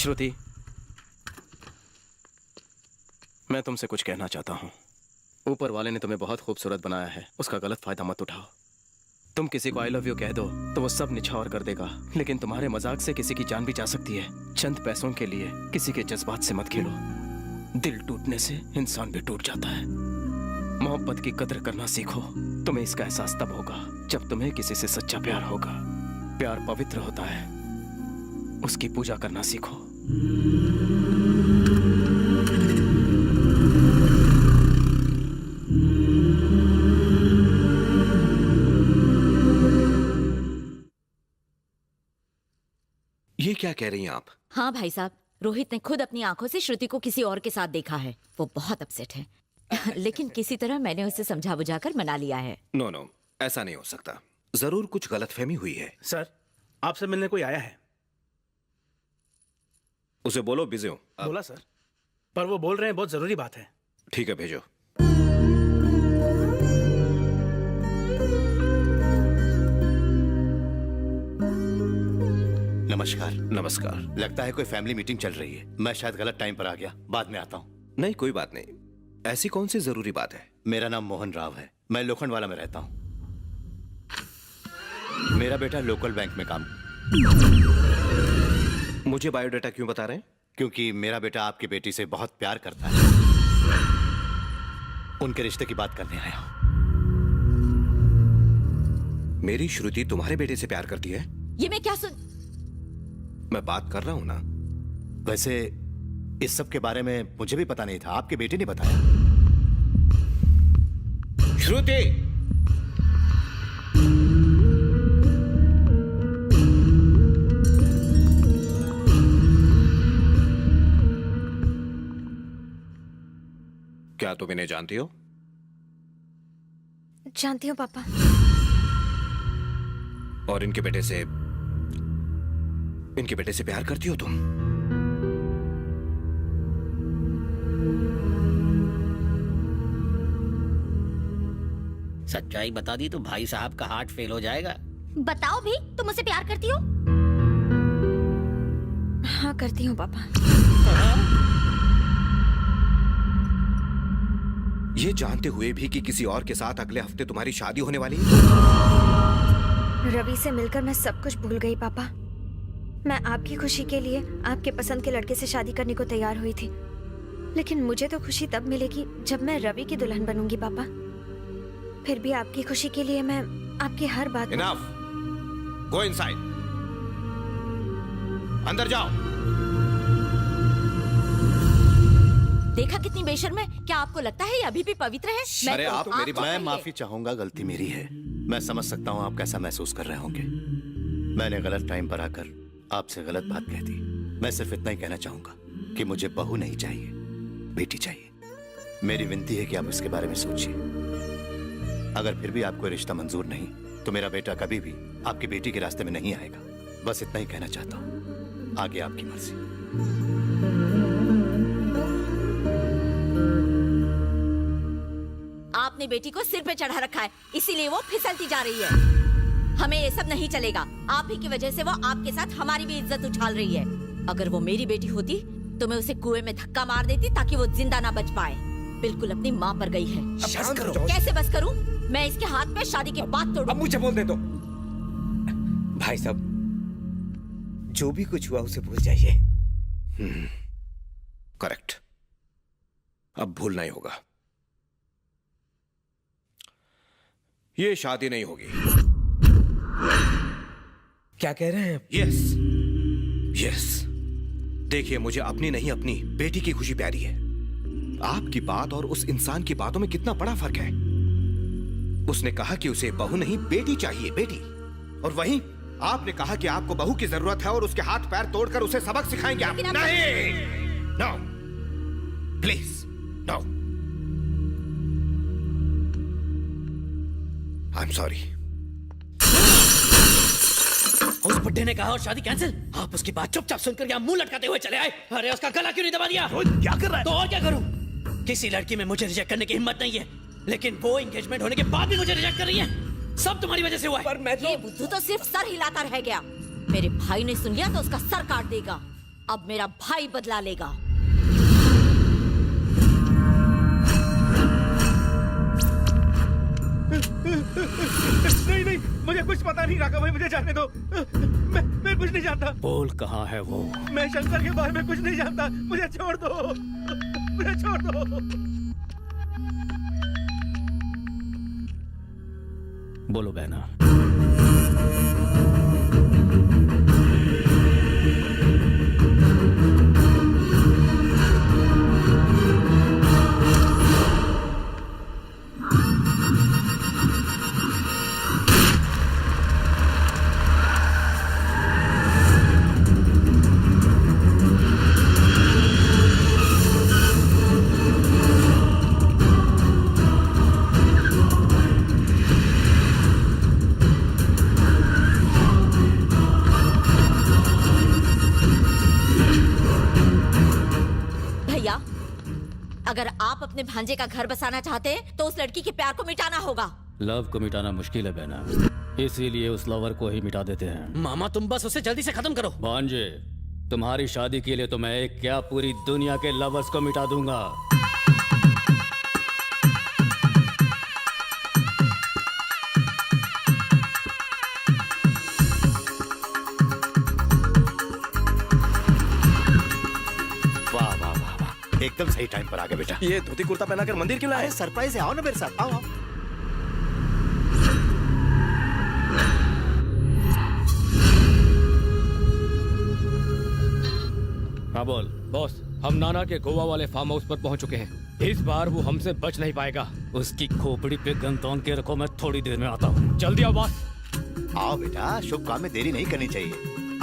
श्रुति, मैं तुमसे कुछ कहना चाहता हूँ। ऊपर वाले ने तुम्हें बहुत खूबसूरत बनाया है, उसका गलत फायदा मत उठाओ। तुम किसी को आई लव यू कह दो तो वो सब निछावर कर देगा, लेकिन तुम्हारे मजाक से किसी की जान भी जा सकती है। चंद पैसों के लिए किसी के जज्बात से मत खेलो। दिल टूटने से इंसान भी टूट जाता है। मोहब्बत की कदर करना सीखो। तुम्हें इसका एहसास तब होगा जब तुम्हें किसी से सच्चा प्यार होगा। प्यार पवित्र होता है, उसकी पूजा करना सीखो। ये क्या कह रही हैं आप? हाँ भाई साहब, रोहित ने खुद अपनी आंखों से श्रुति को किसी और के साथ देखा है। वो बहुत अपसेट है। लेकिन किसी तरह मैंने उसे समझा बुझाकर मना लिया है। नो नो, ऐसा नहीं हो सकता। जरूर कुछ गलतफहमी हुई है। सर, आपसे मिलने कोई आया है। उसे बोलो बिजी हूं। बोला सर, पर वो बोल रहे हैं बहुत जरूरी बात है। ठीक है, भेजो। नमस्कार। नमस्कार। लगता है कोई फैमिली मीटिंग चल रही है। मैं शायद गलत टाइम पर आ गया, बाद में आता हूँ। नहीं, कोई बात नहीं। ऐसी कौन सी जरूरी बात है? मेरा नाम मोहन राव है, मैं लोखंडवाला में रहता हूँ। मेरा बेटा लोकल बैंक में काम। मुझे बायोडाटा क्यों बता रहे हैं? क्योंकि मेरा बेटा आपकी बेटी से बहुत प्यार करता है। उनके रिश्ते की बात करने आया हूँ। मेरी श्रुति तुम्हारे बेटे से प्यार करती है? ये मैं क्या सुन... मैं बात कर रहा हूं ना। वैसे इस सब के बारे में मुझे भी पता नहीं था, आपके बेटे ने बताया। श्रुति, क्या तुम इन्हें जानती हो? जानती हूँ पापा। और इनके बेटे से प्यार करती हो तुम? सच्चाई बता दी तो भाई साहब का हार्ट फेल हो जाएगा। बताओ भी, तुम मुझसे प्यार करती हो? हाँ करती हूँ पापा। ये जानते हुए भी कि किसी और के साथ अगले हफ्ते तुम्हारी शादी होने वाली है? रवि से मिलकर मैं सब कुछ भूल गई पापा। मैं आपकी खुशी के लिए आपके पसंद के लड़के से शादी करने को तैयार हुई थी, लेकिन मुझे तो खुशी तब मिलेगी जब मैं रवि की दुल्हन बनूंगी पापा। फिर भी आपकी खुशी के लिए मैं आपकी हर बात... Enough. Go inside. अंदर जाओ। देखा कितनी बेशर्म है। क्या आपको लगता है ये अभी भी पवित्र है? अरे आप मेरी बात... मैं माफी चाहूंगा, गलती मेरी है। मैं समझ सकता हूँ आप कैसा महसूस कर रहे होंगे। मैंने गलत टाइम पर आकर आपसे गलत बात कह दी। मैं सिर्फ इतना ही कहना चाहूंगा कि मुझे बहू नहीं चाहिए, बेटी चाहिए। मेरी विनती है कि आप इसके बारे में सोचिए। अगर फिर भी आपको रिश्ता मंजूर नहीं तो मेरा बेटा कभी भी आपकी बेटी के रास्ते में नहीं आएगा। बस इतना ही कहना चाहता हूँ, आगे आपकी मर्जी। आपने बेटी को सिर पे चढ़ा रखा है, इसीलिए वो फिसलती जा रही है। हमें ये सब नहीं चलेगा। आप ही की वजह से वो आपके साथ हमारी भी इज्जत उछाल रही है। अगर वो मेरी बेटी होती तो मैं उसे कुएं में धक्का मार देती ताकि वो जिंदा ना बच पाए। बिल्कुल अपनी माँ पर गई है। बस करो। कैसे बस करूं? मैं इसके हाथ पे शादी के बाद तोड़ूं। अब मुझे बोलने दो। भाई साहब, जो भी कुछ हुआ उसे भूल जाइए। करेक्ट। अब भूलना ही होगा। ये शादी नहीं होगी। क्या कह रहे हैं? Yes yes. देखिए, मुझे अपनी नहीं अपनी बेटी की खुशी प्यारी है। आपकी बात और उस इंसान की बातों में कितना बड़ा फर्क है। उसने कहा कि उसे बहू नहीं बेटी चाहिए, बेटी। और वहीं आपने कहा कि आपको बहू की जरूरत है और उसके हाथ पैर तोड़कर उसे सबक सिखाएंगे आप। नहीं, no, please no. I am sorry. उस बुड्ढे ने कहा और शादी कैंसिल। आप उसकी बात चुपचाप सुनकर यहाँ मुंह लटकाते हुए चले आए। अरे उसका गला क्यों नहीं दबा दिया? क्या कर रहा है? तो और क्या करूं? किसी लड़की में मुझे रिजेक्ट करने की हिम्मत नहीं है, लेकिन वो एंगेजमेंट होने के बाद भी मुझे रिजेक्ट कर रही है। सब तुम्हारी वजह से हुआ है। पर मैं ये बुद्धू तो सिर्फ सर हिलाता रह गया। मेरे भाई ने सुन लिया तो उसका सर काट देगा। अब मेरा भाई बदला लेगा। नहीं नहीं, मुझे कुछ पता नहीं राघव भाई, मुझे जाने दो। मैं कुछ नहीं जानता। बोल कहाँ है वो? मैं शंकर के बारे में कुछ नहीं जानता, मुझे छोड़ दो, मुझे छोड़ दो। बोलो बहना। भैया, अगर आप अपने भांजे का घर बसाना चाहते हैं तो उस लड़की के प्यार को मिटाना होगा। लव को मिटाना मुश्किल है बहना, इसीलिए उस लवर को ही मिटा देते हैं। मामा तुम बस उसे जल्दी से खत्म करो। भांजे, तुम्हारी शादी के लिए तो मैं एक क्या पूरी दुनिया के लवर्स को मिटा दूंगा। वाह वाह वाह वाह, एकदम सही टाइम पर आ गए बेटा। ये धोती कुर्ता पहना कर मंदिर क्यों लाए? सरप्राइज है, आओ ना मेरे साथ, आओ आओ। हाँ बोल। बॉस, हम नाना के गोवा वाले फार्म हाउस पर पहुंच चुके हैं। इस बार वो हमसे बच नहीं पाएगा। उसकी खोपड़ी पे गन तौन के रखो, मैं थोड़ी देर में आता हूँ। जल्दी आओ बॉस। आओ बेटा, शुभ काम में देरी नहीं करनी चाहिए।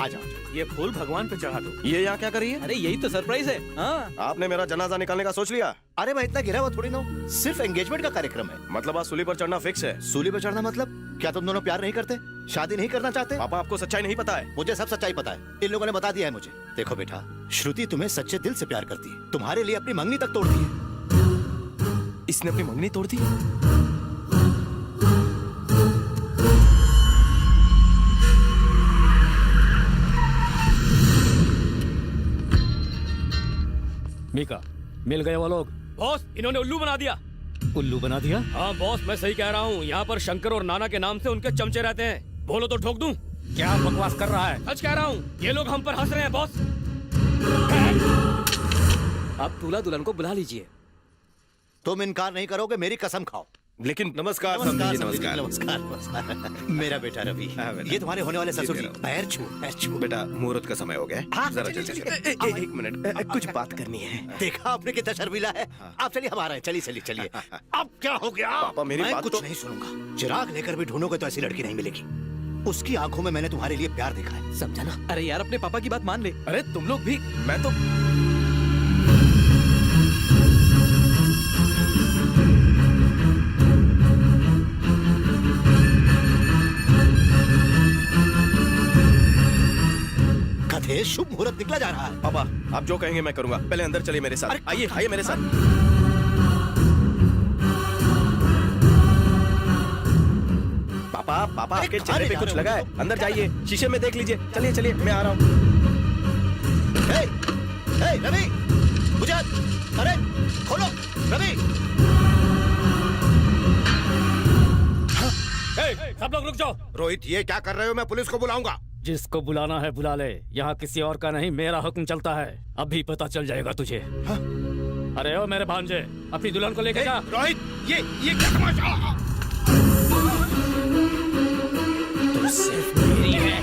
आ जाओ। ये फूल भगवान पे चढ़ा दो। ये यहाँ क्या कर रही है? अरे यही तो सरप्राइज है। हाँ, आपने मेरा जनाजा निकालने का सोच लिया? अरे मैं इतना गिरा हुआ थोड़ी ना हूँ, सिर्फ एंगेजमेंट का कार्यक्रम है। मतलब आज सूली पर चढ़ना फिक्स है? सूली पर चढ़ना मतलब क्या तुम दोनों प्यार नहीं करते, शादी नहीं करना चाहते? पापा, आपको सच्चाई नहीं पता है? मुझे सब सच्चाई पता है, इन लोगों ने बता दिया है मुझे। देखो बेटा, श्रुति तुम्हें सच्चे दिल से प्यार करती है, तुम्हारे लिए अपनी मंगनी तक तोड़ती है। इसने अपनी मंगनी तोड़ दी? मीका, मिल गए वो लोग? बॉस, इन्होंने उल्लू बना दिया। उल्लू बना दिया? हाँ बॉस, मैं सही कह रहा हूँ। यहाँ पर शंकर और नाना के नाम से उनके चमचे रहते हैं। बोलो तो ठोक दूं। क्या बकवास कर रहा है? सच कह रहा हूँ, ये लोग हम पर हंस रहे हैं बॉस। आप दूल्हा दुल्हन को बुला लीजिए। तुम इनकार नहीं करोगे, मेरी कसम खाओ। लेकिन नमस्कार नमस्कार समझी, नमस्कार नमस्कार नमस्कार। मेरा बेटा रवि, ये तुम्हारे होने वाले ससुर जी। पैर छू, पैर छू। बेटा, मुहूर्त का समय हो गया है। हाँ, जरा चलिए, जल्दी चलिए। चलिए। एक मिनट, कुछ बात करनी है। देखा आपने कितना शर्मीला है। आप चलिए, हम आ रहे हैं। चलिए चलिए चलिए। अब क्या हो गया? पापा, मेरी मैं बात कुछ तो- नहीं सुनूंगा। चिराग लेकर भी ढूंढोगे तो ऐसी लड़की नहीं मिलेगी। उसकी आंखों में मैंने तुम्हारे लिए प्यार देखा है, समझा ना? अरे यार, अपने पापा की बात मान ले। अरे तुम लोग भी, मैं तो कथे शुभ मुहूर्त निकला जा रहा है। पापा, आप जो कहेंगे मैं करूंगा। पहले अंदर चलिए मेरे साथ। आइए आइए मेरे साथ। पापा पापा, अरे आपके कहाँ चेहरे ले पे जा कुछ रहे हो लगा है। तुम? अंदर जाइए, शीशे में देख लीजिए। चलिए चलिए, मैं आ रहा हूँ। हे, हे, रवि, मुझे, अरे खोलो, रवि। सब लोग रुक जाओ। रोहित, ये क्या कर रहे हो? मैं पुलिस को बुलाऊंगा। जिसको बुलाना है बुला ले, यहाँ किसी और का नहीं, मेरा हुक्म चलता है। अभी पता चल जाएगा तुझे। अरे ओ मेरे भांजे, अपनी दुल्हन को लेके जा। रोहित, ये क्या तमाशा? तू सिर्फ मेरी है।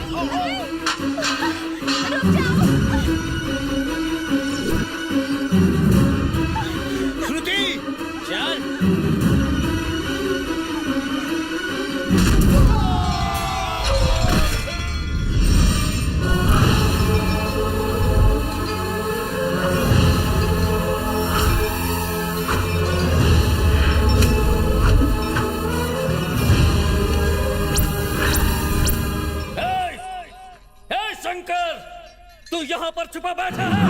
श्रुति, चल। ए शंकर, तू यहाँ पर छुपा बैठा है।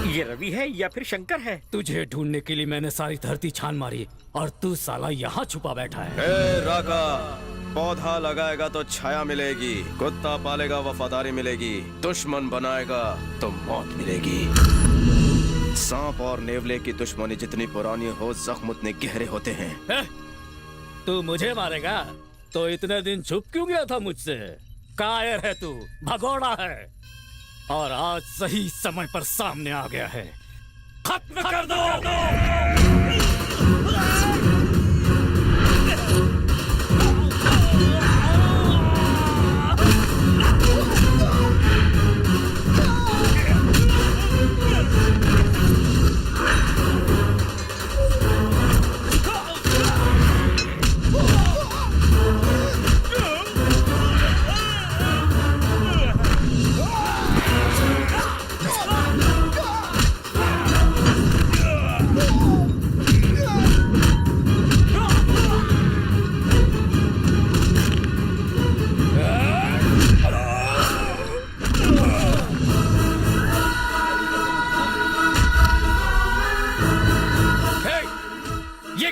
ये रवि है या फिर शंकर है? तुझे ढूंढने के लिए मैंने सारी धरती छान मारी और तू साला यहाँ छुपा बैठा है। ए राका, पौधा लगाएगा तो छाया मिलेगी, कुत्ता पालेगा वफादारी मिलेगी, दुश्मन बनाएगा तो मौत मिलेगी। सांप और नेवले की दुश्मनी जितनी पुरानी हो, जख्म उतने गहरे होते हैं। तू मुझे मारेगा तो इतने दिन छुप क्यों गया था मुझसे? कायर है तू, भगोड़ा है, और आज सही समय पर सामने आ गया है। खत्म कर दो।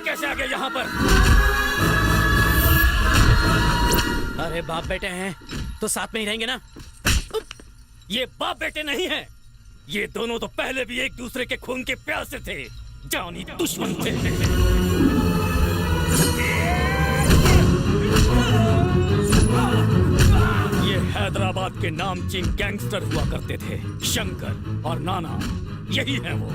कैसे आ गए यहाँ पर? अरे बाप बेटे हैं तो साथ में ही रहेंगे ना? ये बाप बेटे नहीं हैं। ये दोनों तो पहले भी एक दूसरे के खून के प्यासे थे, जानी दुश्मन थे। ये हैदराबाद के नामचीन गैंगस्टर हुआ करते थे, शंकर और नाना, यही है वो।